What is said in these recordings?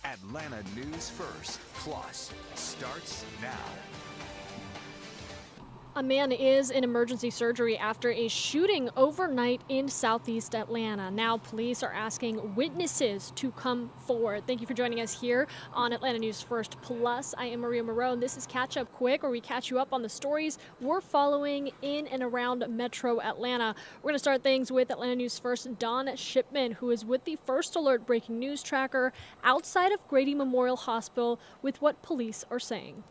Atlanta News First Plus starts now. A man is in emergency surgery after a shooting overnight in southeast Atlanta. Now police are asking witnesses to come forward. Thank you for joining us here on Atlanta News First Plus. I am Maria Moreau, and this is Catch Up Quick, where we catch you up on the stories we're following in and around Metro Atlanta. We're going to start things with Atlanta News First Don Shipman, who is with the First Alert breaking news tracker outside of Grady Memorial Hospital with what police are saying.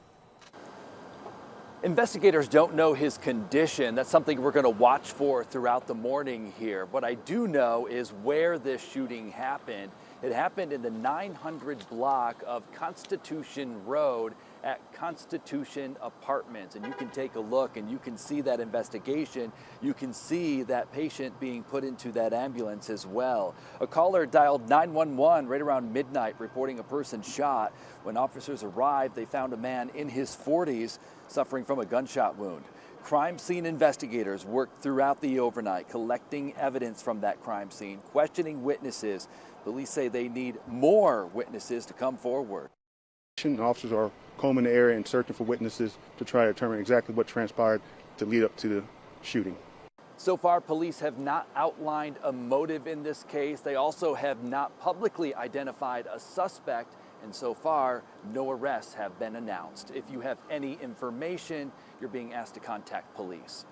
Investigators don't know his condition. That's something we're going to watch for throughout the morning here. What I do know is where this shooting happened. It happened in the 900 block of Constitution Road at Constitution Apartments. And you can take a look and you can see that investigation. You can see that patient being put into that ambulance as well. A caller dialed 911 right around midnight reporting a person shot. When officers arrived, they found a man in his 40s suffering from a gunshot wound. Crime scene investigators worked throughout the overnight, collecting evidence from that crime scene, questioning witnesses. Police say they need more witnesses to come forward. Officers are combing the area and searching for witnesses to try to determine exactly what transpired to lead up to the shooting. So far, police have not outlined a motive in this case. They also have not publicly identified a suspect. And so far, no arrests have been announced. If you have any information, you're being asked to contact police.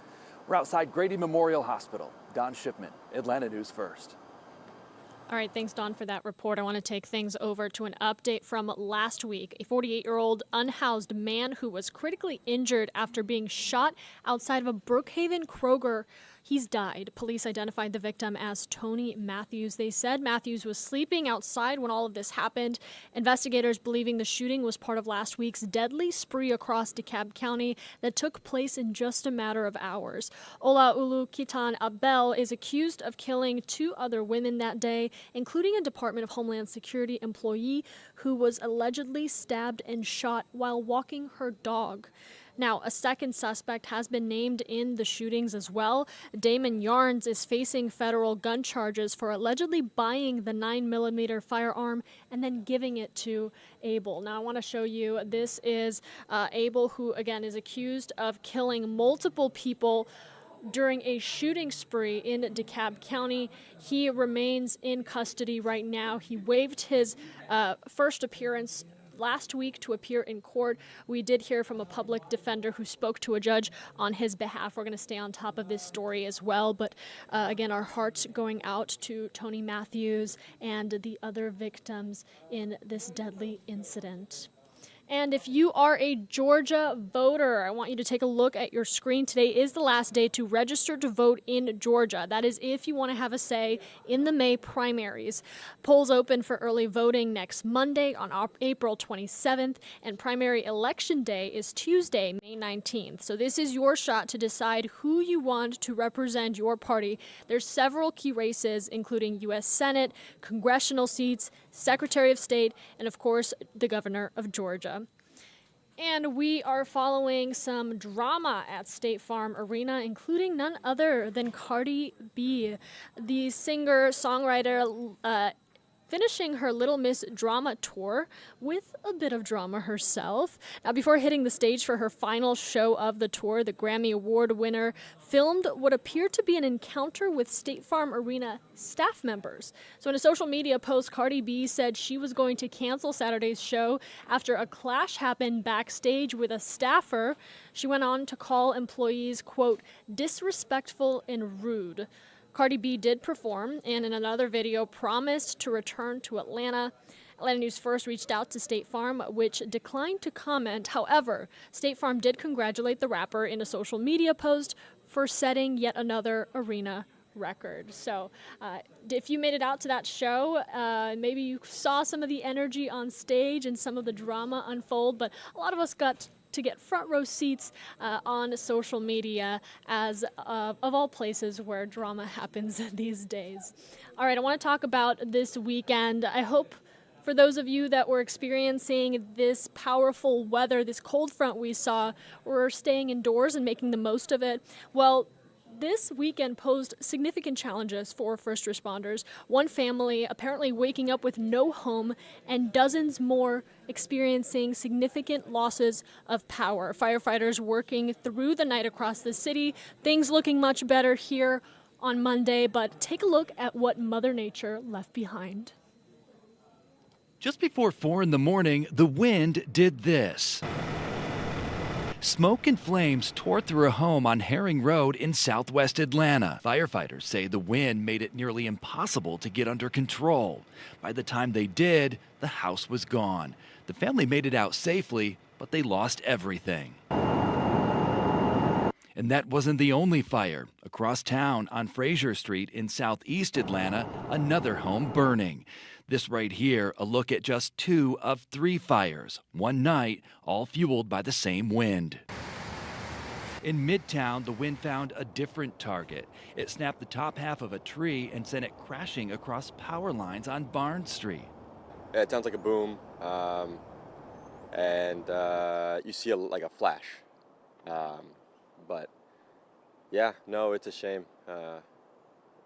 We're outside Grady Memorial Hospital. Don Shipman, Atlanta News First. All right, thanks, Don, for that report. I want to take things over to an update from last week. A 48-year-old unhoused man who was critically injured after being shot outside of a Brookhaven Kroger. He's died. Police identified the victim as Tony Matthews. They said Matthews was sleeping outside when all of this happened. Investigators believing the shooting was part of last week's deadly spree across DeKalb County that took place in just a matter of hours. Ola Ulukitan Abel is accused of killing two other women that day, including a Department of Homeland Security employee who was allegedly stabbed and shot while walking her dog. Now, a second suspect has been named in the shootings as well. Damon Yarns is facing federal gun charges for allegedly buying the 9mm firearm and then giving it to Abel. Now, I want to show you, this is Abel, who again is accused of killing multiple people during a shooting spree in DeKalb County. He remains in custody right now. He waived his first appearance last week to appear in court. We did hear from a public defender who spoke to a judge on his behalf. We're going to stay on top of this story as well. But again, our hearts going out to Tony Matthews and the other victims in this deadly incident. And if you are a Georgia voter, I want you to take a look at your screen. Today is the last day to register to vote in Georgia. That is if you want to have a say in the May primaries. Polls open for early voting next Monday on April 27th, and primary election day is Tuesday, May 19th. So this is your shot to decide who you want to represent your party. There's several key races, including U.S. Senate, congressional seats, Secretary of State, and of course, the governor of Georgia. And we are following some drama at State Farm Arena, including none other than Cardi B, the singer-songwriter, finishing her Little Miss Drama tour with a bit of drama herself. Now, before hitting the stage for her final show of the tour, the Grammy Award winner filmed what appeared to be an encounter with State Farm Arena staff members. So in a social media post, Cardi B said she was going to cancel Saturday's show after a clash happened backstage with a staffer. She went on to call employees, quote, disrespectful and rude. Cardi B did perform, and in another video promised to return to Atlanta. Atlanta News First reached out to State Farm, which declined to comment. However, State Farm did congratulate the rapper in a social media post for setting yet another arena record. So if you made it out to that show, maybe you saw some of the energy on stage and some of the drama unfold, but a lot of us got to get front row seats on social media, as of all places where drama happens these days. All right, I want to talk about this weekend. I hope for those of you that were experiencing this powerful weather, this cold front we saw, were staying indoors and making the most of it. Well, This weekend posed significant challenges for first responders. One family apparently waking up with no home and dozens more experiencing significant losses of power. Firefighters working through the night across the city. Things looking much better here on Monday, but take a look at what Mother Nature left behind. Just before 4 in the morning, the wind did this. Smoke and flames tore through a home on Herring Road in southwest Atlanta. Firefighters say the wind made it nearly impossible to get under control. By the time they did, the house was gone. The family made it out safely, but they lost everything. And that wasn't the only fire. Across town on Fraser Street in southeast Atlanta, another home burning. This right here, a look at just 2 of 3 fires, one night, all fueled by the same wind. In Midtown, the wind found a different target. It snapped the top half of a tree and sent it crashing across power lines on Barnes Street. Yeah, it sounds like a boom, and you see like a flash. But yeah, no, it's a shame.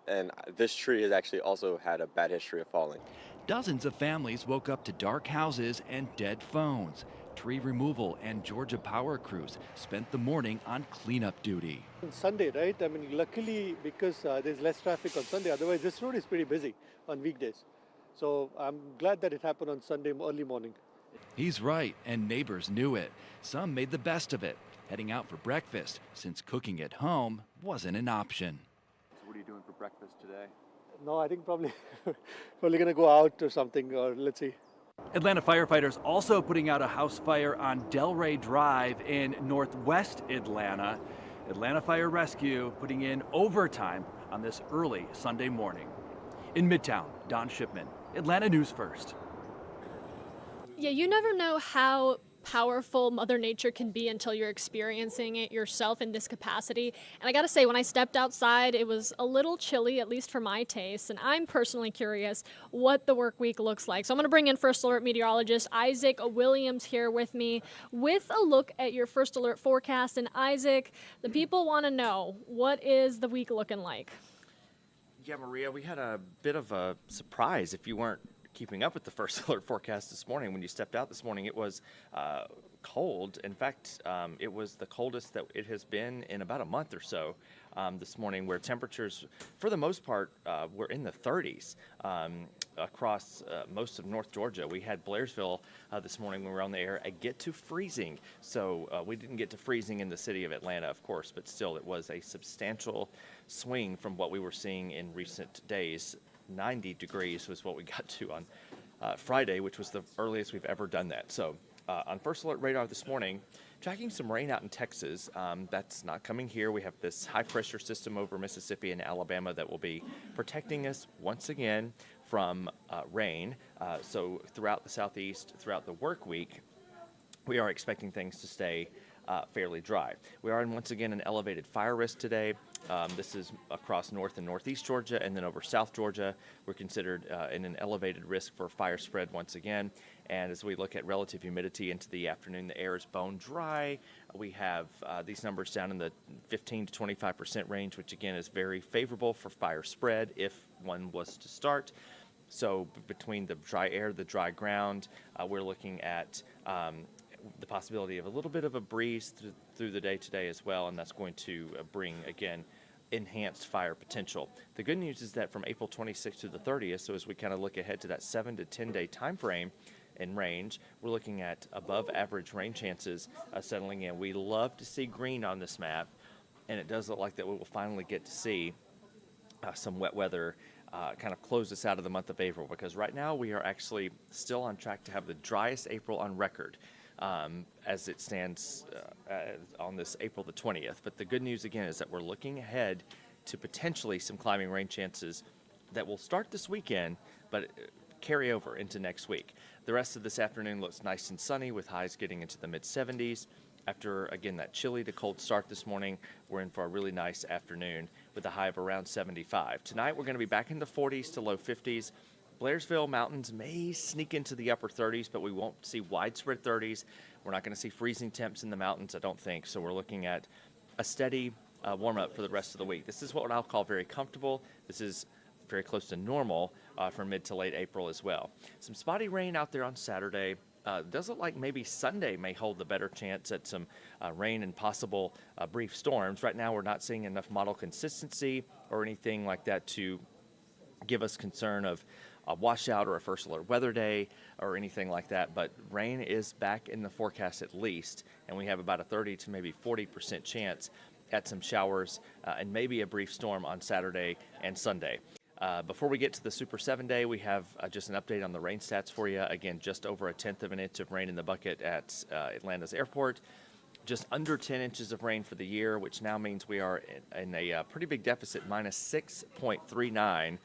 And this tree has actually also had a bad history of falling. Dozens of families woke up to dark houses and dead phones. Tree removal and Georgia power crews spent the morning on cleanup duty. Sunday, right? I mean, luckily because there's less traffic on Sunday. Otherwise, this road is pretty busy on weekdays. So I'm glad that it happened on Sunday early morning. He's right, and neighbors knew it. Some made the best of it, heading out for breakfast, since cooking at home wasn't an option. So what are you doing for breakfast today? No, I think probably going to go out or something, or let's see. Atlanta firefighters also putting out a house fire on Delray Drive in northwest Atlanta. Atlanta Fire Rescue putting in overtime on this early Sunday morning. In Midtown, Don Shipman, Atlanta News First. Yeah, you never know how powerful Mother Nature can be until you're experiencing it yourself in this capacity. And I gotta say, when I stepped outside, it was a little chilly, at least for my taste. And I'm personally curious what the work week looks like. So I'm gonna bring in First Alert meteorologist Isaac Williams here with me with a look at your First Alert forecast. And Isaac, the people wanna know, what is the week looking like? Yeah, Maria, we had a bit of a surprise if you weren't keeping up with the First Alert forecast this morning. When you stepped out this morning, it was cold. In fact, it was the coldest that it has been in about a month or so this morning, where temperatures, for the most part, were in the 30s across most of North Georgia. We had Blairsville this morning when we were on the air get to freezing. So we didn't get to freezing in the city of Atlanta, of course, but still it was a substantial swing from what we were seeing in recent days. 90 degrees was what we got to on Friday, which was the earliest we've ever done that. So on First Alert radar this morning, tracking some rain out in Texas. That's not coming here. We have this high pressure system over Mississippi and Alabama that will be protecting us once again from rain. So throughout the southeast, throughout the work week, we are expecting things to stay fairly dry. We are in once again an elevated fire risk today. This is across north and northeast Georgia, and then over south Georgia, we're considered in an elevated risk for fire spread once again. And as we look at relative humidity into the afternoon, the air is bone dry. We have these numbers down in the 15 to 25% range, which again is very favorable for fire spread if one was to start. So between the dry air, the dry ground, we're looking at the possibility of a little bit of a breeze through the day today as well, and that's going to bring, again, enhanced fire potential. The good news is that from April 26th to the 30th, so as we kind of look ahead to that 7 to 10 day time frame and range, we're looking at above average rain chances settling in. We love to see green on this map, and it does look like that we will finally get to see some wet weather kind of close us out of the month of April, because right now we are actually still on track to have the driest April on record. As it stands on this April the 20th. But the good news, again, is that we're looking ahead to potentially some climbing rain chances that will start this weekend, but carry over into next week. The rest of this afternoon looks nice and sunny with highs getting into the mid-70s. After, again, that chilly to cold start this morning, we're in for a really nice afternoon with a high of around 75. Tonight, we're going to be back in the 40s to low 50s. Blairsville mountains may sneak into the upper 30s, but we won't see widespread 30s. We're not going to see freezing temps in the mountains, I don't think. So we're looking at a steady warm up for the rest of the week. This is what I'll call very comfortable. This is very close to normal for mid to late April as well. Some spotty rain out there on Saturday. Does look like maybe Sunday may hold the better chance at some rain and possible brief storms. Right now, we're not seeing enough model consistency or anything like that to give us concern of a washout or a first alert weather day or anything like that, but rain is back in the forecast at least, and we have about a 30 to maybe 40% chance at some showers and maybe a brief storm on Saturday and Sunday. Before we get to the Super 7 day, we have just an update on the rain stats for you. Again, just over a tenth of an inch of rain in the bucket at Atlanta's airport. Just under 10 inches of rain for the year, which now means we are in a pretty big deficit, minus 6.39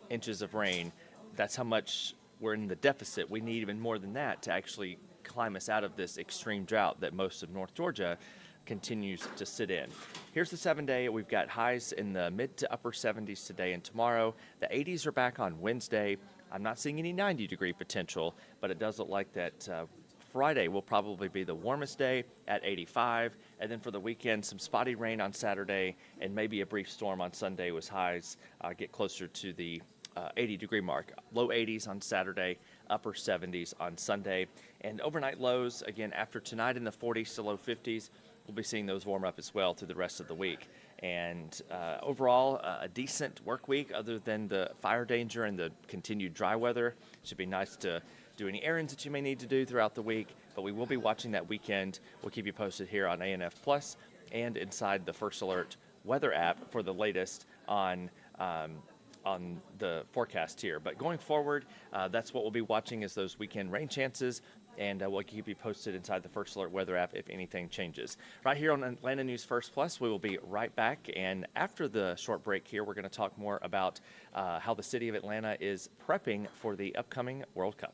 inches of rain. That's how much we're in the deficit. We need even more than that to actually climb us out of this extreme drought that most of North Georgia continues to sit in. Here's the 7 day. We've got highs in the mid to upper 70s today and tomorrow. The 80s are back on Wednesday. I'm not seeing any 90-degree potential, but it does look like that Friday will probably be the warmest day at 85. And then for the weekend, some spotty rain on Saturday and maybe a brief storm on Sunday with highs get closer to the 80-degree mark. Low 80s on Saturday, upper 70s on Sunday. And overnight lows, again, after tonight in the 40s to low 50s, we'll be seeing those warm up as well through the rest of the week. And overall, a decent work week other than the fire danger and the continued dry weather. Should be nice to do any errands that you may need to do throughout the week, but we will be watching that weekend. We'll keep you posted here on ANF Plus and inside the First Alert weather app for the latest on the forecast here. But going forward, that's what we'll be watching is those weekend rain chances, and we'll keep you posted inside the First Alert weather app if anything changes. Right here on Atlanta News First Plus, we will be right back, and after the short break here, we're going to talk more about how the city of Atlanta is prepping for the upcoming World Cup.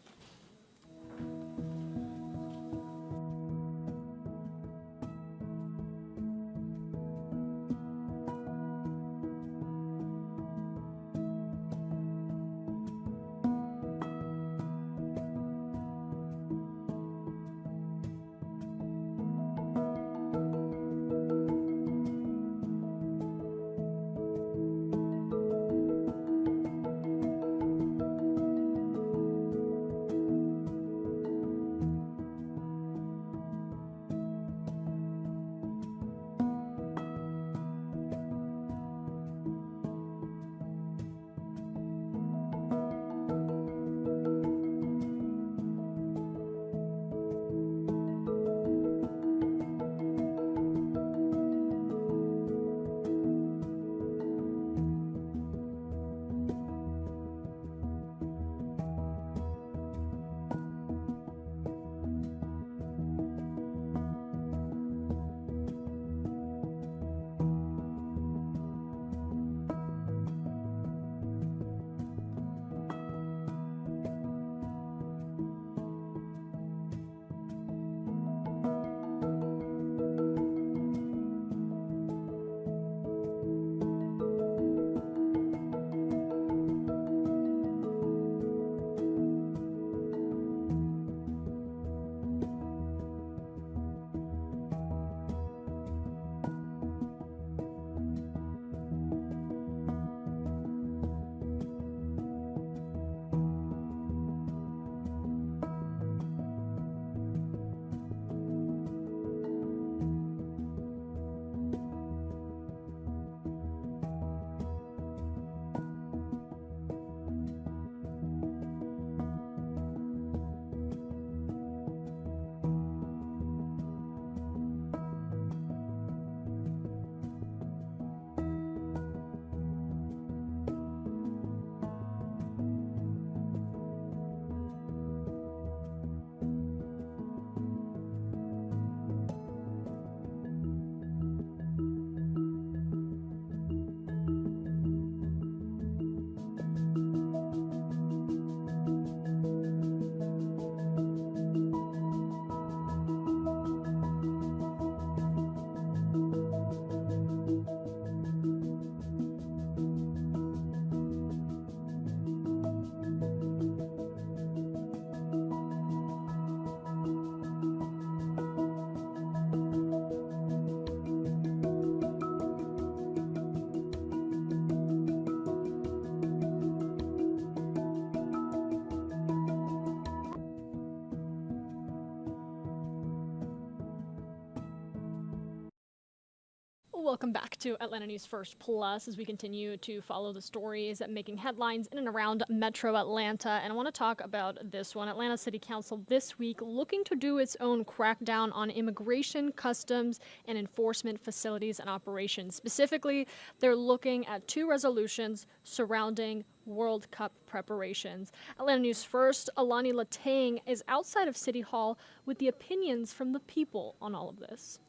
Welcome back to Atlanta News First Plus as we continue to follow the stories making headlines in and around Metro Atlanta. And I want to talk about this one. Atlanta City Council this week looking to do its own crackdown on immigration, customs, and enforcement facilities and operations. Specifically, they're looking at 2 resolutions surrounding World Cup preparations. Atlanta News First, Alani Latang is outside of City Hall with the opinions from the people on all of this.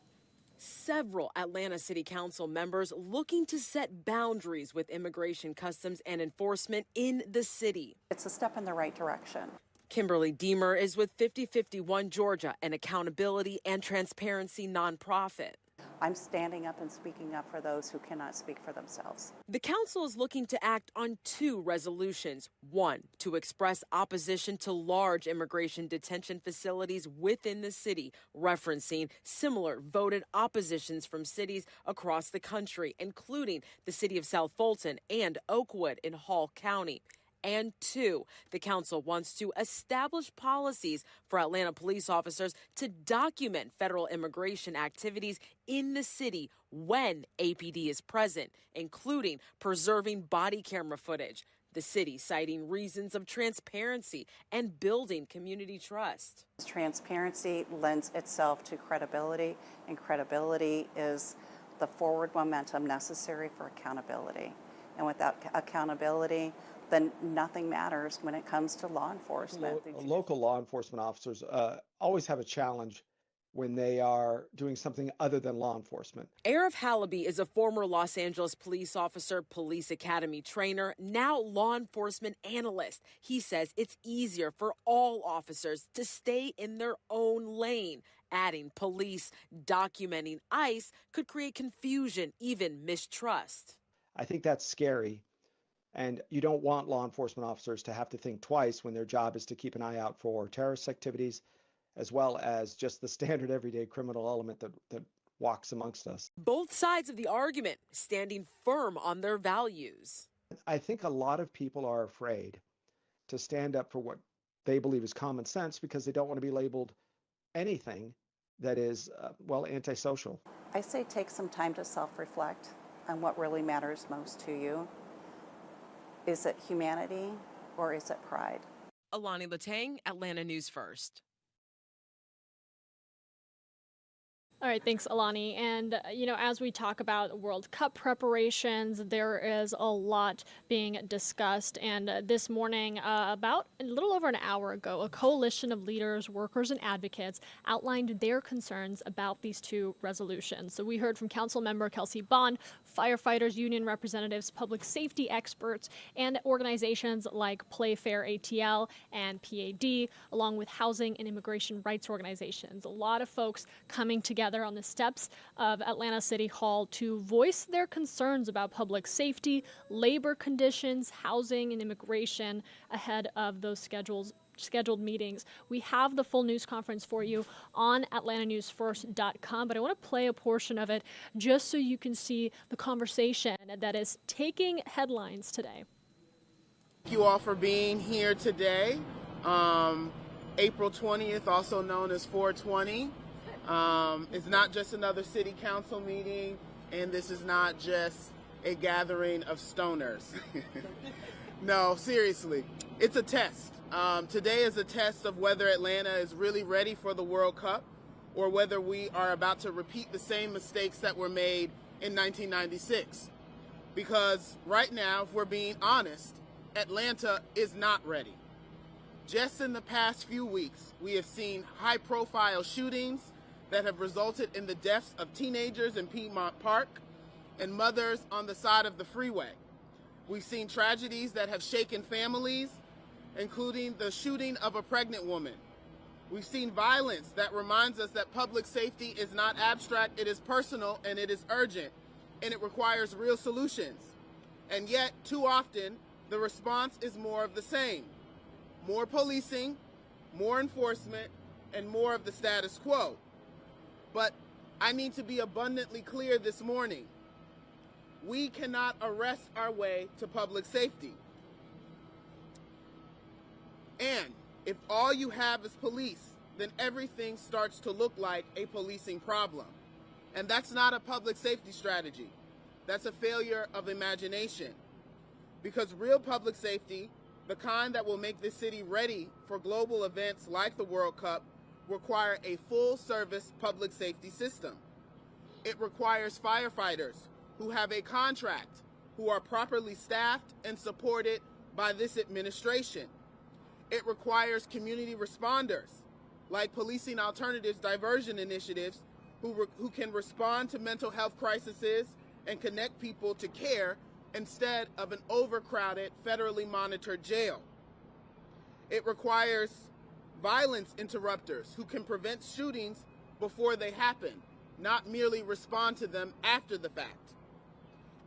Several Atlanta City Council members looking to set boundaries with immigration, customs, and enforcement in the city. It's a step in the right direction. Kimberly Deemer is with 5051 Georgia, an accountability and transparency nonprofit. I'm standing up and speaking up for those who cannot speak for themselves. The council is looking to act on 2 resolutions. 1, to express opposition to large immigration detention facilities within the city, referencing similar voted oppositions from cities across the country, including the city of South Fulton and Oakwood in Hall County. And 2, the council wants to establish policies for Atlanta police officers to document federal immigration activities in the city when APD is present, including preserving body camera footage. The city citing reasons of transparency and building community trust. Transparency lends itself to credibility, and credibility is the forward momentum necessary for accountability. And without accountability, then nothing matters when it comes to law enforcement. Local law enforcement officers always have a challenge when they are doing something other than law enforcement. Arif Halaby is a former Los Angeles police officer, police academy trainer, now law enforcement analyst. He says it's easier for all officers to stay in their own lane. Adding police documenting ICE could create confusion, even mistrust. I think that's scary. And you don't want law enforcement officers to have to think twice when their job is to keep an eye out for terrorist activities, as well as just the standard everyday criminal element that walks amongst us. Both sides of the argument standing firm on their values. I think a lot of people are afraid to stand up for what they believe is common sense because they don't want to be labeled anything that is, antisocial. I say take some time to self-reflect on what really matters most to you. Is it humanity or is it pride? Alani Latang, Atlanta News First. All right, thanks, Alani. And, as we talk about World Cup preparations, there is a lot being discussed. And this morning, about a little over an hour ago, a coalition of leaders, workers, and advocates outlined their concerns about these 2 resolutions. So we heard from Councilmember Kelsea Bond, firefighters, union representatives, public safety experts, and organizations like Fair ATL and PAD, along with housing and immigration rights organizations. A lot of folks coming together on the steps of Atlanta City Hall to voice their concerns about public safety, labor conditions, housing, and immigration ahead of those scheduled meetings. We have the full news conference for you on atlantanewsfirst.com, but I want to play a portion of it just so you can see the conversation that is taking headlines today. Thank you all for being here today. April 20th, also known as 420. It's not just another city council meeting, and this is not just a gathering of stoners. No, seriously, it's a test. Today is a test of whether Atlanta is really ready for the World Cup or whether we are about to repeat the same mistakes that were made in 1996. Because right now, if we're being honest, Atlanta is not ready. Just in the past few weeks, we have seen high-profile shootings that have resulted in the deaths of teenagers in Piedmont Park and mothers on the side of the freeway. We've seen tragedies that have shaken families, including the shooting of a pregnant woman. We've seen violence that reminds us that public safety is not abstract, it is personal, and it is urgent, and it requires real solutions. And yet, too often, the response is more of the same. More policing, more enforcement, and more of the status quo. But I need to be abundantly clear this morning. We cannot arrest our way to public safety. And if all you have is police, then everything starts to look like a policing problem. And that's not a public safety strategy. That's a failure of imagination. Because real public safety, the kind that will make this city ready for global events like the World Cup, require a full-service public safety system. It requires firefighters who have a contract, who are properly staffed and supported by this administration. It requires community responders, like Policing Alternatives diversion initiatives, who can respond to mental health crises and connect people to care instead of an overcrowded, federally monitored jail. It requires violence interrupters who can prevent shootings before they happen, not merely respond to them after the fact.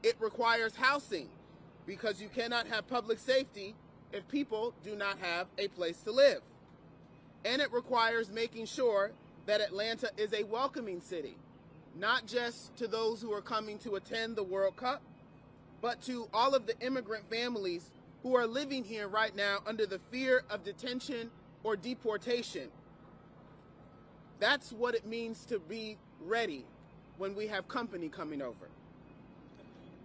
It requires housing, because you cannot have public safety if people do not have a place to live. And it requires making sure that Atlanta is a welcoming city, not just to those who are coming to attend the World Cup, but to all of the immigrant families who are living here right now under the fear of detention or deportation. That's what it means to be ready when we have company coming over.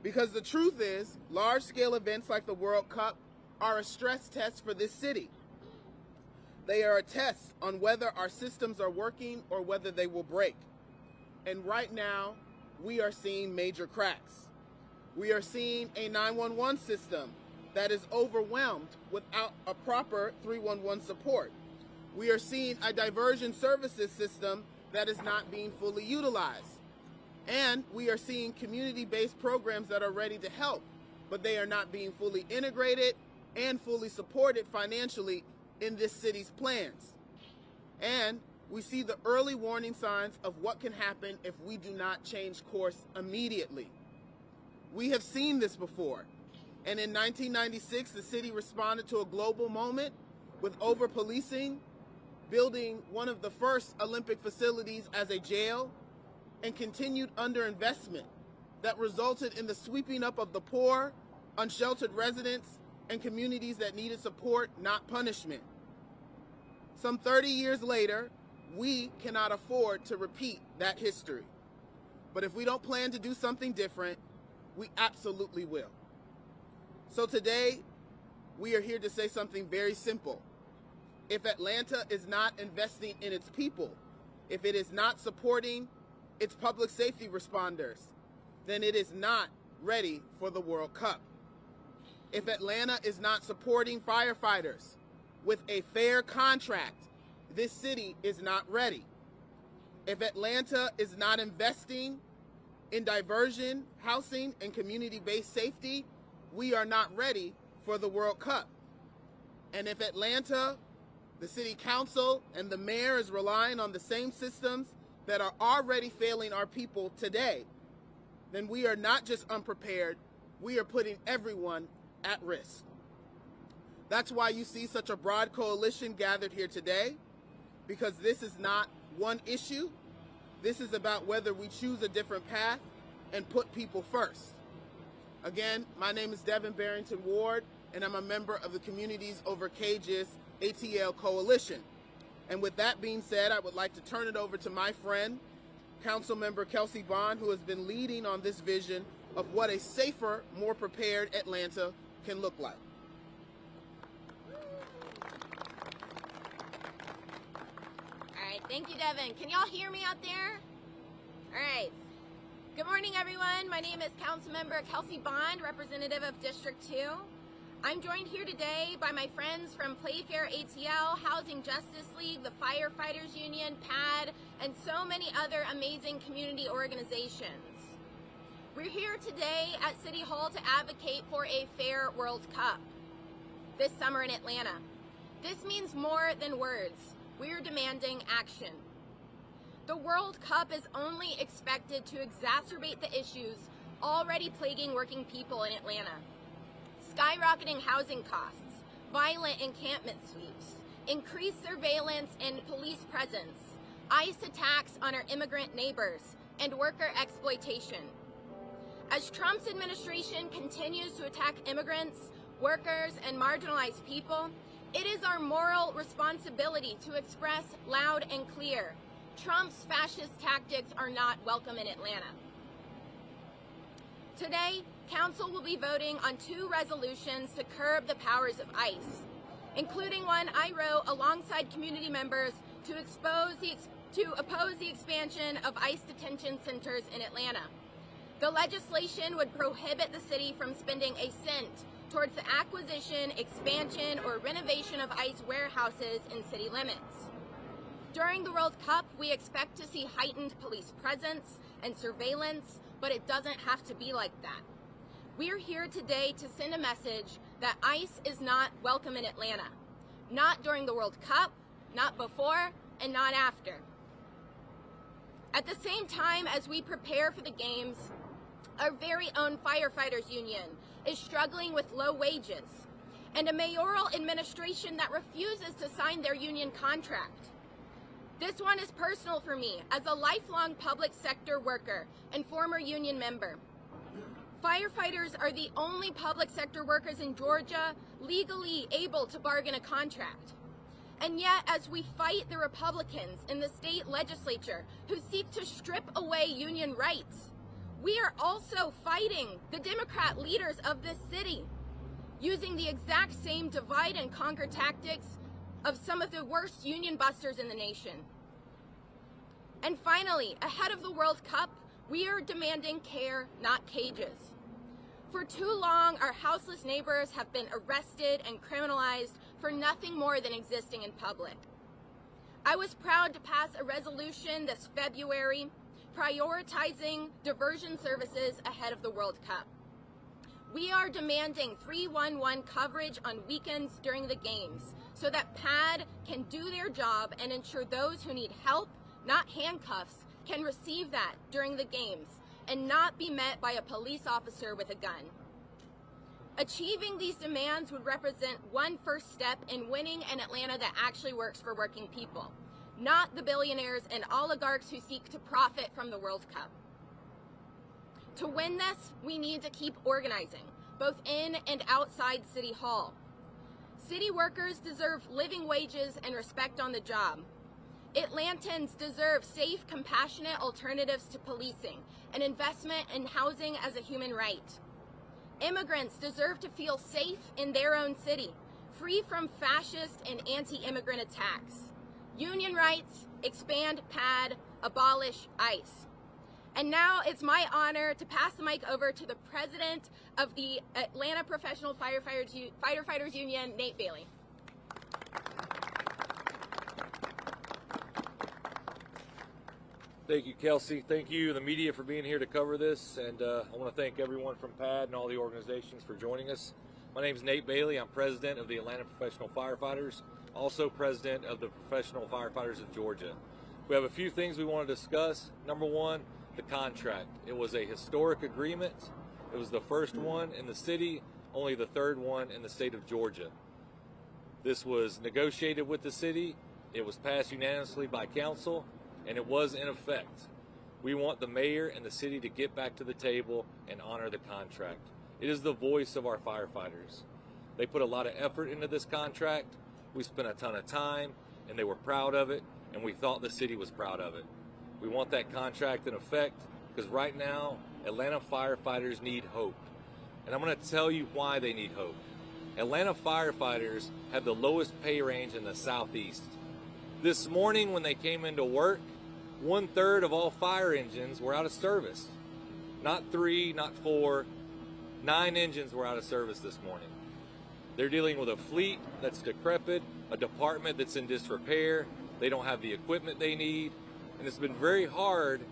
Because the truth is, large-scale events like the World Cup are a stress test for this city. They are a test on whether our systems are working or whether they will break. And right now, we are seeing major cracks. We are seeing a 911 system that is overwhelmed without a proper 311 support. We are seeing a diversion services system that is not being fully utilized. And we are seeing community-based programs that are ready to help, but they are not being fully integrated and fully supported financially in this city's plans. And we see the early warning signs of what can happen if we do not change course immediately. We have seen this before. And in 1996, the city responded to a global moment with over-policing, building one of the first Olympic facilities as a jail, and continued underinvestment that resulted in the sweeping up of the poor, unsheltered residents, and communities that needed support, not punishment. Some 30 years later, we cannot afford to repeat that history. But if we don't plan to do something different, we absolutely will. So today, we are here to say something very simple. If Atlanta is not investing in its people, if it is not supporting its public safety responders, then it is not ready for the World Cup. If Atlanta is not supporting firefighters with a fair contract, this city is not ready. If Atlanta is not investing in diversion, housing, and community-based safety, we are not ready for the World Cup. And if Atlanta, the city council, and the mayor is relying on the same systems that are already failing our people today, then we are not just unprepared, we are putting everyone at risk. That's why you see such a broad coalition gathered here today, because this is not one issue. This is about whether we choose a different path and put people first. Again, my name is Devin Barrington Ward, and I'm a member of the Communities Over Cages ATL Coalition. And with that being said, I would like to turn it over to my friend, Councilmember Kelsea Bond, who has been leading on this vision of what a safer, more prepared Atlanta can look like. All right, thank you, Devin. Can y'all hear me out there? All right. Good morning, everyone. My name is Councilmember Kelsea Bond, representative of District 2. I'm joined here today by my friends from Fair ATL, Housing Justice League, the Firefighters Union, PAD, and so many other amazing community organizations. We're here today at City Hall to advocate for a fair World Cup this summer in Atlanta. This means more than words. We're demanding action. The World Cup is only expected to exacerbate the issues already plaguing working people in Atlanta. Skyrocketing housing costs, violent encampment sweeps, increased surveillance and police presence, ICE attacks on our immigrant neighbors, and worker exploitation. As Trump's administration continues to attack immigrants, workers, and marginalized people, it is our moral responsibility to express loud and clear, Trump's fascist tactics are not welcome in Atlanta. Today, Council will be voting on 2 resolutions to curb the powers of ICE, including one I wrote alongside community members to oppose the expansion of ICE detention centers in Atlanta. The legislation would prohibit the city from spending a cent towards the acquisition, expansion, or renovation of ICE warehouses in city limits. During the World Cup, we expect to see heightened police presence and surveillance, but it doesn't have to be like that. We're here today to send a message that ICE is not welcome in Atlanta. Not during the World Cup, not before, and not after. At the same time as we prepare for the games, our very own firefighters union is struggling with low wages and a mayoral administration that refuses to sign their union contract. This one is personal for me as a lifelong public sector worker and former union member. Firefighters are the only public sector workers in Georgia legally able to bargain a contract. And yet, as we fight the Republicans in the state legislature who seek to strip away union rights, we are also fighting the Democrat leaders of this city, using the exact same divide and conquer tactics of some of the worst union busters in the nation. And finally, ahead of the World Cup, we are demanding care, not cages. For too long, our houseless neighbors have been arrested and criminalized for nothing more than existing in public. I was proud to pass a resolution this February prioritizing diversion services ahead of the World Cup. We are demanding 311 coverage on weekends during the games so that PAD can do their job and ensure those who need help, not handcuffs, can receive that during the games and not be met by a police officer with a gun. Achieving these demands would represent one first step in winning an Atlanta that actually works for working people, not the billionaires and oligarchs who seek to profit from the World Cup. To win this, we need to keep organizing, both in and outside City Hall. City workers deserve living wages and respect on the job. Atlantans deserve safe, compassionate alternatives to policing and investment in housing as a human right. Immigrants deserve to feel safe in their own city, free from fascist and anti-immigrant attacks. Union rights, expand PAD, abolish ICE. And now it's my honor to pass the mic over to the president of the Atlanta Professional Firefighters Union, Nate Bailey. Thank you, Kelsey. Thank you, the media, for being here to cover this. And I want to thank everyone from PAD and all the organizations for joining us. My name is Nate Bailey. I'm president of the Atlanta Professional Firefighters, also president of the Professional Firefighters of Georgia. We have a few things we want to discuss. Number one, the contract. It was a historic agreement. It was the first one in the city, only the third one in the state of Georgia. This was negotiated with the city. It was passed unanimously by council, and it was in effect. We want the mayor and the city to get back to the table and honor the contract. It is the voice of our firefighters. They put a lot of effort into this contract. We spent a ton of time, and they were proud of it, and we thought the city was proud of it. We want that contract in effect because right now, Atlanta firefighters need hope. And I'm going to tell you why they need hope. Atlanta firefighters have the lowest pay range in the Southeast. This morning when they came into work, 1/3 of all fire engines were out of service. Not 3, not 4, 9 engines were out of service this morning. They're dealing with a fleet that's decrepit, a department that's in disrepair. They don't have the equipment they need. And it's been very hard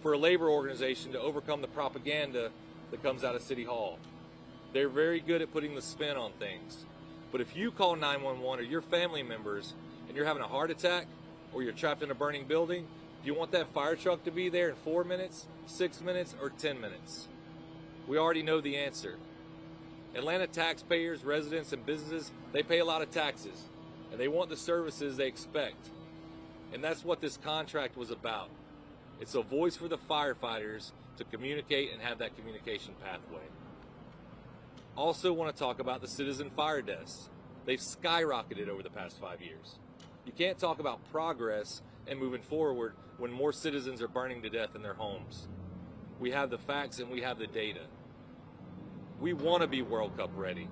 for a labor organization to overcome the propaganda that comes out of City Hall. They're very good at putting the spin on things. But if you call 911 or your family members and you're having a heart attack or you're trapped in a burning building, do you want that fire truck to be there in 4 minutes, 6 minutes, or 10 minutes? We already know the answer. Atlanta taxpayers, residents, and businesses, they pay a lot of taxes, and they want the services they expect. And that's what this contract was about. It's a voice for the firefighters to communicate and have that communication pathway. Also want to talk about the citizen fire deaths. They've skyrocketed over the past 5 years. You can't talk about progress and moving forward when more citizens are burning to death in their homes. We have the facts and we have the data. We want to be World Cup ready.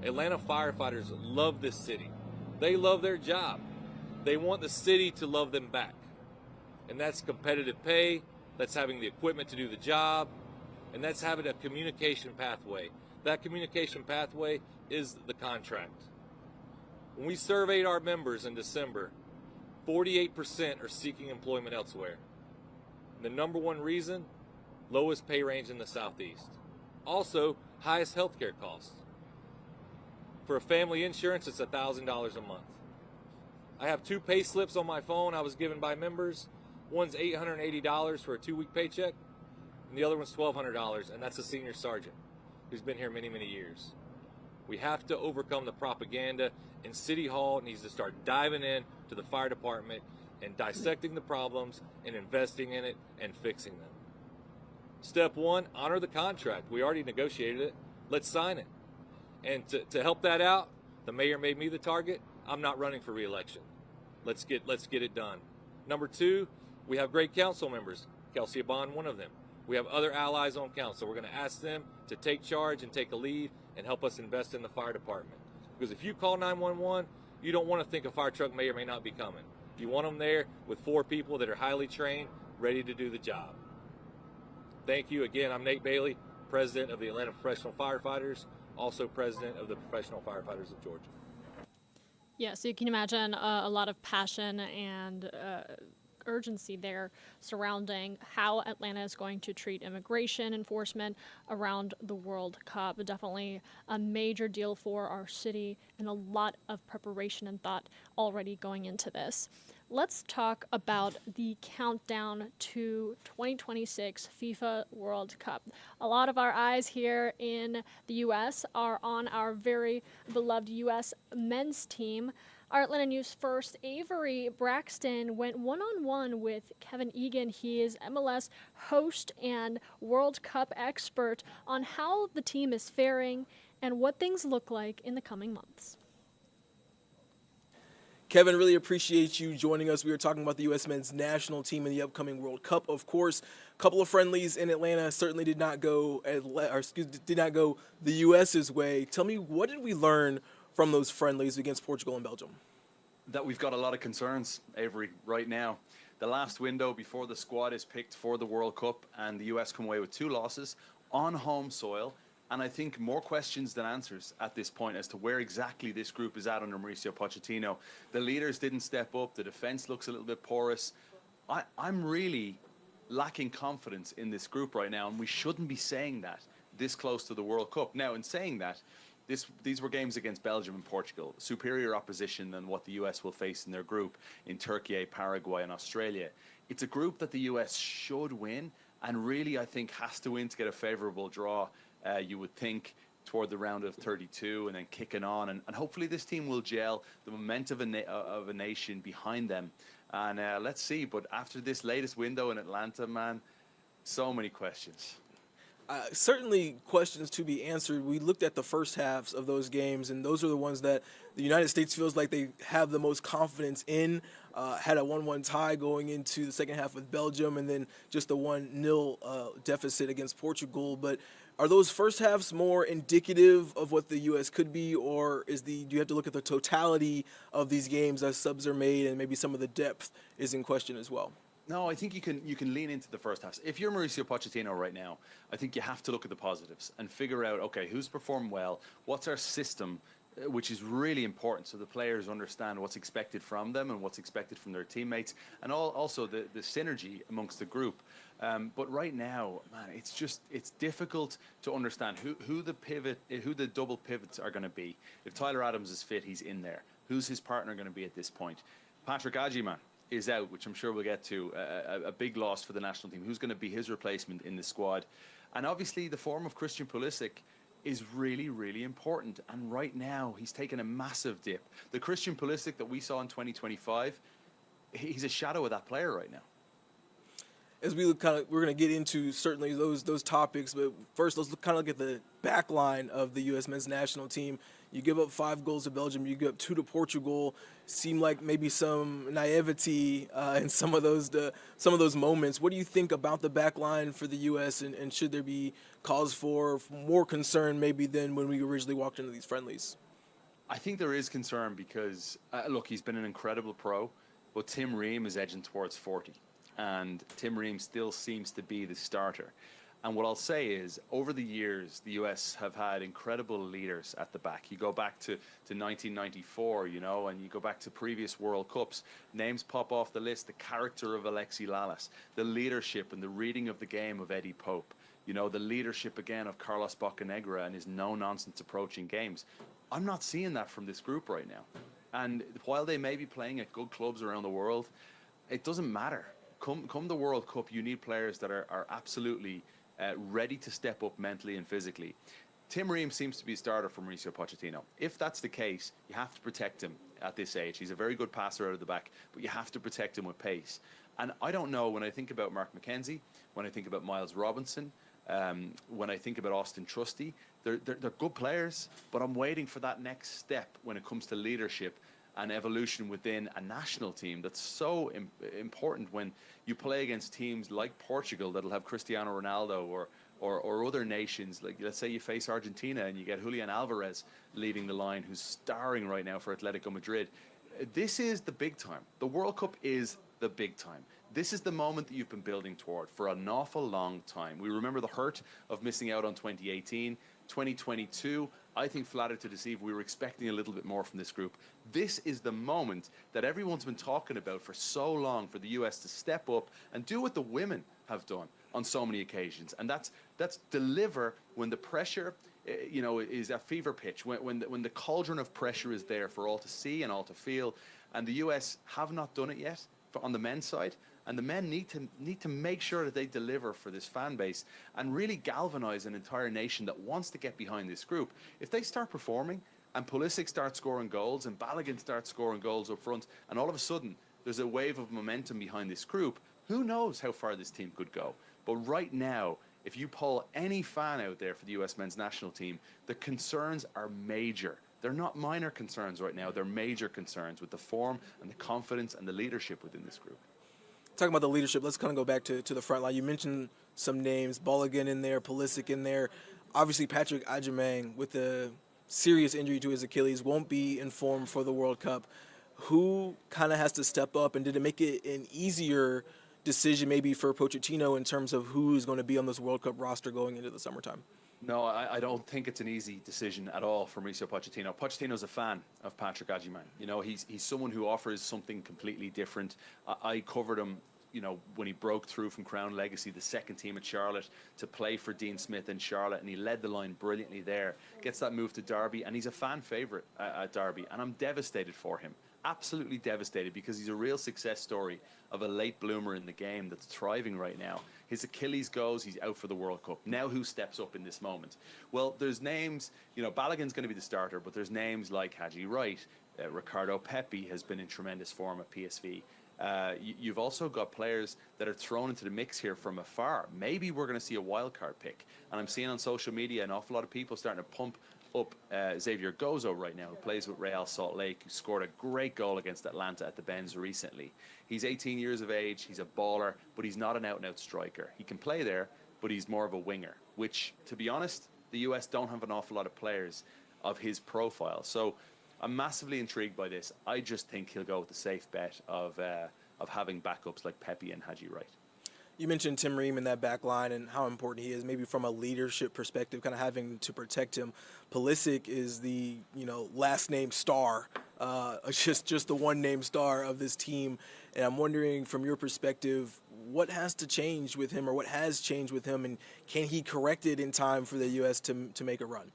Atlanta firefighters love this city. They love their job. They want the city to love them back. And that's competitive pay, that's having the equipment to do the job, and that's having a communication pathway. That communication pathway is the contract. When we surveyed our members in December, 48% are seeking employment elsewhere. The number one reason, lowest pay range in the Southeast. Also, highest healthcare costs. For a family insurance, it's $1,000 a month. I have 2 pay slips on my phone I was given by members. One's $880 for a 2-week paycheck, and the other one's $1,200, and that's a senior sergeant who's been here many, many years. We have to overcome the propaganda, and City Hall needs to start diving in to the fire department and dissecting the problems and investing in it and fixing them. Step 1, honor the contract. We already negotiated it. Let's sign it. And to help that out, the mayor made me the target. I'm not running for re-election. Let's get it done. Number 2, we have great council members. Kelsea Bond, one of them. We have other allies on council. We're going to ask them to take charge and take a lead and help us invest in the fire department. Because if you call 911, you don't want to think a fire truck may or may not be coming. You want them there with 4 people that are highly trained, ready to do the job. Thank you again. I'm Nate Bailey, President of the Atlanta Professional Firefighters, also President of the Professional Firefighters of Georgia. Yeah, so you can imagine a lot of passion and urgency there surrounding how Atlanta is going to treat immigration enforcement around the World Cup. Definitely a major deal for our city and a lot of preparation and thought already going into this. Let's talk about the countdown to 2026 FIFA World Cup. A lot of our eyes here in the U.S. are on our very beloved U.S. men's team. Our Atlanta News first, Avery Braxton, went one-on-one with Kevin Egan. He is MLS host and World Cup expert on how the team is faring and what things look like in the coming months. Kevin, really appreciate you joining us. We were talking about the U.S. men's national team in the upcoming World Cup. Of course, a couple of friendlies in Atlanta certainly did not go the U.S.'s way. Tell me, what did we learn from those friendlies against Portugal and Belgium? That we've got a lot of concerns, Avery, right now. The last window before the squad is picked for the World Cup, and the U.S. come away with 2 losses on home soil. And I think more questions than answers at this point as to where exactly this group is at under Mauricio Pochettino. The leaders didn't step up. The defense looks a little bit porous. I'm really lacking confidence in this group right now, and we shouldn't be saying that this close to the World Cup. Now, in saying that, these were games against Belgium and Portugal, superior opposition than what the U.S. will face in their group in Turkey, Paraguay, and Australia. It's a group that the U.S. should win, and really, I think, has to win to get a favorable draw. You would think toward the round of 32 and then kicking on, and hopefully this team will gel, the momentum of a nation behind them, and let's see. But after this latest window in Atlanta, man, so many questions. Certainly questions to be answered. We looked at the first halves of those games, and those are the ones that the United States feels like they have the most confidence in. Had a 1-1 tie going into the second half with Belgium, and then just a 1-0 deficit against Portugal. But are those first halves more indicative of what the U.S. could be, or do you have to look at the totality of these games as subs are made and maybe some of the depth is in question as well? No, I think you can lean into the first half. If you're Mauricio Pochettino right now, I think you have to look at the positives and figure out, okay, who's performed well, what's our system, which is really important so the players understand what's expected from them and what's expected from their teammates, and also the synergy amongst the group. But right now, man, it's difficult to understand who the double pivots are going to be. If Tyler Adams is fit, he's in there. Who's his partner going to be at this point? Patrick Agyemang is out, which I'm sure we'll get to, a big loss for the national team. Who's going to be his replacement in the squad? And obviously the form of Christian Pulisic is really, really important. And right now, he's taken a massive dip. The Christian Pulisic that we saw in 2025, he's a shadow of that player right now. As we look, we're going to get into certainly those topics, but first let's look at the back line of the U.S. men's national team. You give up 5 goals to Belgium, you give up 2 to Portugal. Seem like maybe some naivety in some of those moments. What do you think about the back line for the U.S. and should there be cause for more concern maybe than when we originally walked into these friendlies? I think there is concern because, look, he's been an incredible pro, but Tim Ream is edging towards 40, and Tim Ream still seems to be the starter. And what I'll say is, over the years, the US have had incredible leaders at the back. You go back to 1994, you know, and you go back to previous World Cups. Names pop off the list: the character of Alexi Lalas, the leadership and the reading of the game of Eddie Pope, you know, the leadership again of Carlos Bocanegra and his no-nonsense approach in games. I'm not seeing that from this group right now. And while they may be playing at good clubs around the world, it doesn't matter. Come the World Cup, you need players that are absolutely ready to step up mentally and physically. Tim Ream seems to be a starter for Mauricio Pochettino. If that's the case, you have to protect him at this age. He's a very good passer out of the back, but you have to protect him with pace. And I don't know, when I think about Mark McKenzie, when I think about Miles Robinson, when I think about Austin Trusty, they're good players, but I'm waiting for that next step when it comes to leadership and evolution within a national team. That's so important when you play against teams like Portugal that'll have Cristiano Ronaldo, or other nations, like let's say you face Argentina and you get Julian Alvarez leading the line, who's starring right now for Atletico Madrid. This is the big time. The World Cup is the big time. This is the moment that you've been building toward for an awful long time. We remember the hurt of missing out on 2018. 2022, I think, flattered to deceive. We were expecting a little bit more from this group. This is the moment that everyone's been talking about for so long, for the US to step up and do what the women have done on so many occasions. And that's deliver when the pressure, you know, is at fever pitch, when the cauldron of pressure is there for all to see and all to feel. And the US have not done it yet on the men's side. And the men need to make sure that they deliver for this fan base and really galvanize an entire nation that wants to get behind this group. If they start performing and Pulisic starts scoring goals and Balogun starts scoring goals up front, and all of a sudden there's a wave of momentum behind this group, who knows how far this team could go. But right now, if you poll any fan out there for the US men's national team, the concerns are major. They're not minor concerns right now. They're major concerns with the form and the confidence and the leadership within this group. Talking about the leadership, let's kind of go back to the front line. You mentioned some names, Balogun in there, Pulisic in there. Obviously, Patrick Agyemang, with a serious injury to his Achilles, won't be in form for the World Cup. Who kind of has to step up, and did it make it an easier decision maybe for Pochettino in terms of who's going to be on this World Cup roster going into the summertime? No, I don't think it's an easy decision at all for Mauricio Pochettino. Pochettino's a fan of Patrick Agyemang. You know, he's someone who offers something completely different. I covered him, you know, when he broke through from Crown Legacy, the second team at Charlotte, to play for Dean Smith in Charlotte, and he led the line brilliantly there. Gets that move to Derby, and he's a fan favourite at Derby, and I'm devastated for him. Absolutely devastated, because he's a real success story of a late bloomer in the game that's thriving right now. His Achilles goes, he's out for the World Cup. Now who steps up in this moment? Well, there's names, you know, Balogun's going to be the starter, but there's names like Haji Wright, Ricardo Pepi has been in tremendous form at PSV. You've also got players that are thrown into the mix here from afar. Maybe we're going to see a wild card pick. And I'm seeing on social media an awful lot of people starting to pump up Xavier Gozo right now, who plays with Real Salt Lake, who scored a great goal against Atlanta at the Benz recently. He's 18 years of age, he's a baller, but he's not an out-and-out striker. He can play there, but he's more of a winger, which, to be honest, the US don't have an awful lot of players of his profile. So I'm massively intrigued by this. I just think he'll go with the safe bet of having backups like Pepe and Haji Wright. You mentioned Tim Ream in that back line and how important he is, maybe from a leadership perspective, kind of having to protect him. Pulisic is the, you know, last name star, just the one name star of this team. And I'm wondering, from your perspective, what has to change with him, or what has changed with him, and can he correct it in time for the U.S. to make a run?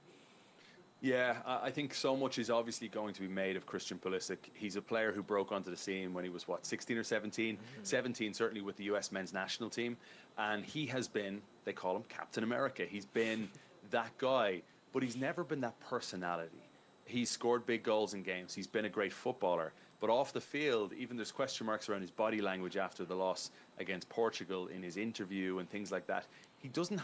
Yeah, I think so much is obviously going to be made of Christian Pulisic. He's a player who broke onto the scene when he was, 16 or 17? 17, certainly, with the US men's national team. And he has been, they call him Captain America. He's been that guy, but he's never been that personality. He's scored big goals in games. He's been a great footballer. But off the field, even there's question marks around his body language after the loss against Portugal in his interview and things like that. He doesn't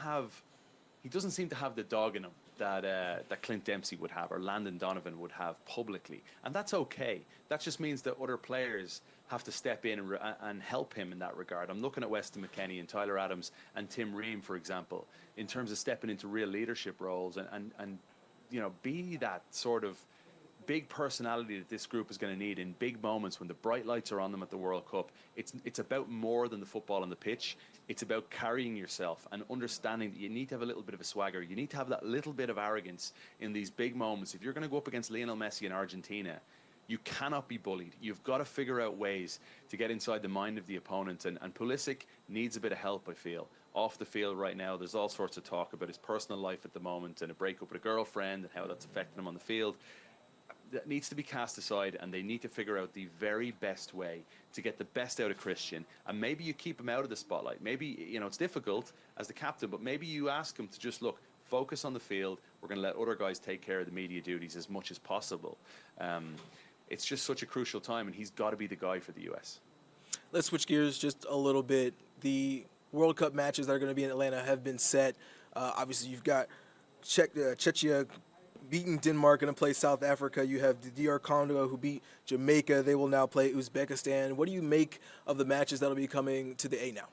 seem to have the dog in him that Clint Dempsey would have or Landon Donovan would have publicly. And that's okay. That just means that other players have to step in and help him in that regard. I'm looking at Weston McKennie and Tyler Adams and Tim Ream, for example, in terms of stepping into real leadership roles and you know, be that sort of big personality that this group is going to need in big moments when the bright lights are on them at the World Cup. It's about more than the football on the pitch. It's about carrying yourself and understanding that you need to have a little bit of a swagger. You need to have that little bit of arrogance in these big moments. If you're going to go up against Lionel Messi in Argentina, you cannot be bullied. You've got to figure out ways to get inside the mind of the opponent. And Pulisic needs a bit of help, I feel. Off the field right now, there's all sorts of talk about his personal life at the moment and a breakup with a girlfriend and how that's affecting him on the field. That needs to be cast aside, and they need to figure out the very best way to get the best out of Christian. And maybe you keep him out of the spotlight. Maybe, you know, it's difficult as the captain, but maybe you ask him to just, look, focus on the field. We're going to let other guys take care of the media duties as much as possible. It's just such a crucial time, and he's got to be the guy for the U.S. Let's switch gears just a little bit. The World Cup matches that are going to be in Atlanta have been set. Obviously, you've got Czechia beating Denmark, going to play South Africa. You have the DR Congo, who beat Jamaica. They will now play Uzbekistan. What do you make of the matches that will be coming to the A now?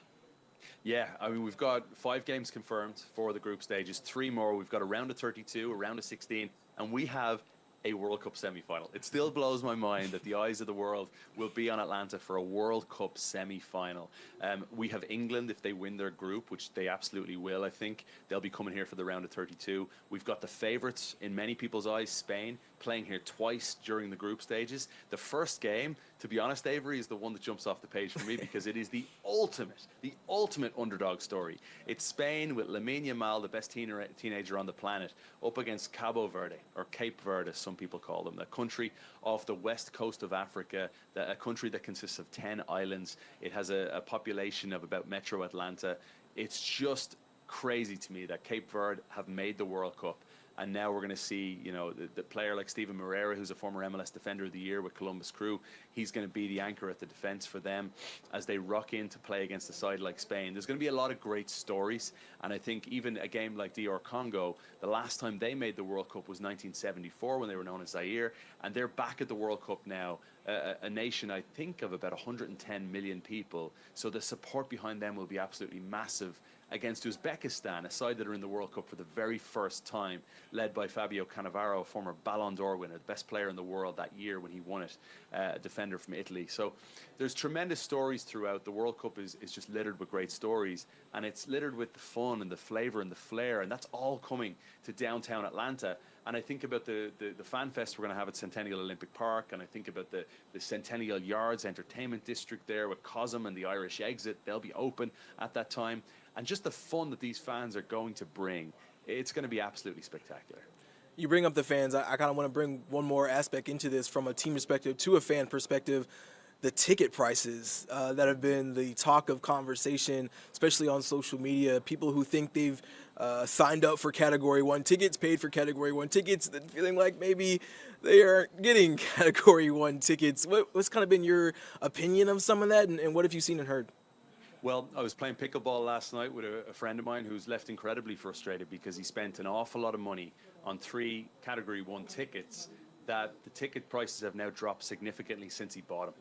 Yeah, I mean, we've got 5 games confirmed for the group stages, 3 more. We've got a round of 32, a round of 16, and we have a World Cup semi-final. It still blows my mind that the eyes of the world will be on Atlanta for a World Cup semi-final. We have England if they win their group, which they absolutely will, I think. They'll be coming here for the round of 32. We've got the favourites in many people's eyes, Spain, playing here twice during the group stages. The first game, to be honest, Avery, is the one that jumps off the page for me because it is the ultimate underdog story. It's Spain with Lamine Yamal, the best teenager on the planet, up against Cabo Verde, or Cape Verde, as some people call them, a country off the west coast of Africa, a country that consists of 10 islands. It has a population of about Metro Atlanta. It's just crazy to me that Cape Verde have made the World Cup. And now we're going to see, you know, the player like Steven Moreira, who's a former MLS Defender of the Year with Columbus Crew. He's going to be the anchor at the defense for them as they rock in to play against a side like Spain. There's going to be a lot of great stories. And I think even a game like DR Congo, the last time they made the World Cup was 1974 when they were known as Zaire. And they're back at the World Cup now, a nation, I think, of about 110 million people. So the support behind them will be absolutely massive against Uzbekistan, a side that are in the World Cup for the very first time, led by Fabio Cannavaro, a former Ballon d'Or winner, the best player in the world that year when he won it, a defender from Italy. So there's tremendous stories throughout. The World Cup is just littered with great stories, and it's littered with the fun and the flavour and the flair, and that's all coming to downtown Atlanta. And I think about the fan fest we're going to have at Centennial Olympic Park, and I think about the Centennial Yards Entertainment District there with Cosm and the Irish Exit. They'll be open at that time. And just the fun that these fans are going to bring, it's going to be absolutely spectacular. You bring up the fans. I kind of want to bring one more aspect into this from a team perspective to a fan perspective. The ticket prices that have been the talk of conversation, especially on social media. People who think they've signed up for Category 1 tickets, paid for Category 1 tickets, then feeling like maybe they aren't getting Category 1 tickets. What's kind of been your opinion of some of that, and what have you seen and heard? Well, I was playing pickleball last night with a friend of mine who's left incredibly frustrated because he spent an awful lot of money on 3 Category 1 tickets that the ticket prices have now dropped significantly since he bought them.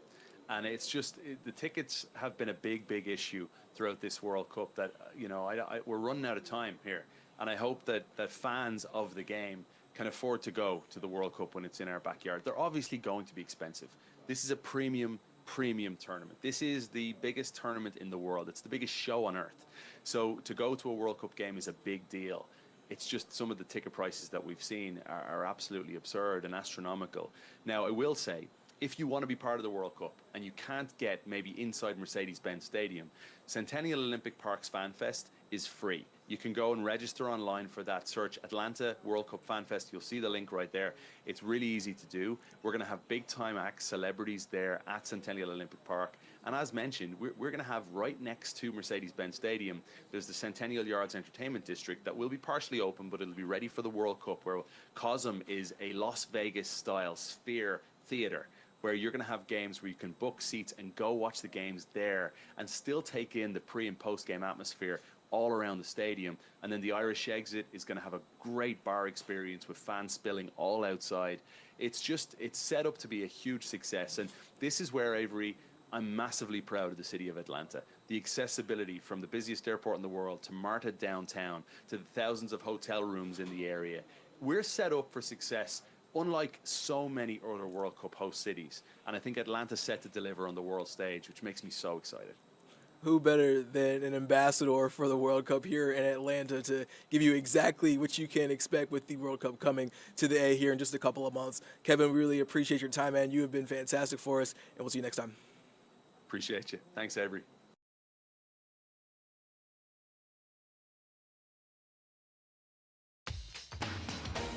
And it's just, the tickets have been a big issue throughout this World Cup that, you know, we're running out of time here. And I hope that fans of the game can afford to go to the World Cup when it's in our backyard. They're obviously going to be expensive. This is a premium tournament. This is the biggest tournament in the world. It's the biggest show on earth. So to go to a World Cup game is a big deal. It's just some of the ticket prices that we've seen are absolutely absurd and astronomical. Now, I will say, if you want to be part of the World Cup and you can't get maybe inside Mercedes-Benz Stadium, Centennial Olympic Park's Fan Fest is free. You can go and register online for that. Search Atlanta World Cup Fan Fest. You'll see the link right there. It's really easy to do. We're going to have big-time acts, celebrities there at Centennial Olympic Park. And as mentioned, we're going to have right next to Mercedes-Benz Stadium, there's the Centennial Yards Entertainment District that will be partially open, but it'll be ready for the World Cup, where Cosm is a Las Vegas-style Sphere theater, where you're going to have games where you can book seats and go watch the games there and still take in the pre- and post-game atmosphere all around the stadium. And then the Irish exit is going to have a great bar experience with fans spilling all outside. It's set up to be a huge success. And this is where, Avery, I'm massively proud of the city of Atlanta. The accessibility from the busiest airport in the world to MARTA downtown to the thousands of hotel rooms in the area. We're set up for success, unlike so many other World Cup host cities. And I think Atlanta's set to deliver on the world stage, which makes me so excited. Who better than an ambassador for the World Cup here in Atlanta to give you exactly what you can expect with the World Cup coming to the A here in just a couple of months. Kevin, we really appreciate your time, man. You have been fantastic for us, and we'll see you next time. Appreciate you. Thanks, Avery.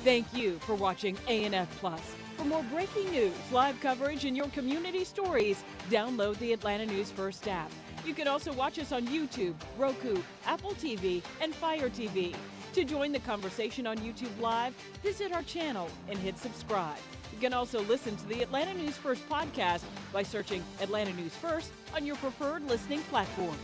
Thank you for watching ANF Plus. For more breaking news, live coverage, and your community stories, download the Atlanta News First app. You can also watch us on YouTube, Roku, Apple TV, and Fire TV. To join the conversation on YouTube Live, visit our channel and hit subscribe. You can also listen to the Atlanta News First podcast by searching Atlanta News First on your preferred listening platform.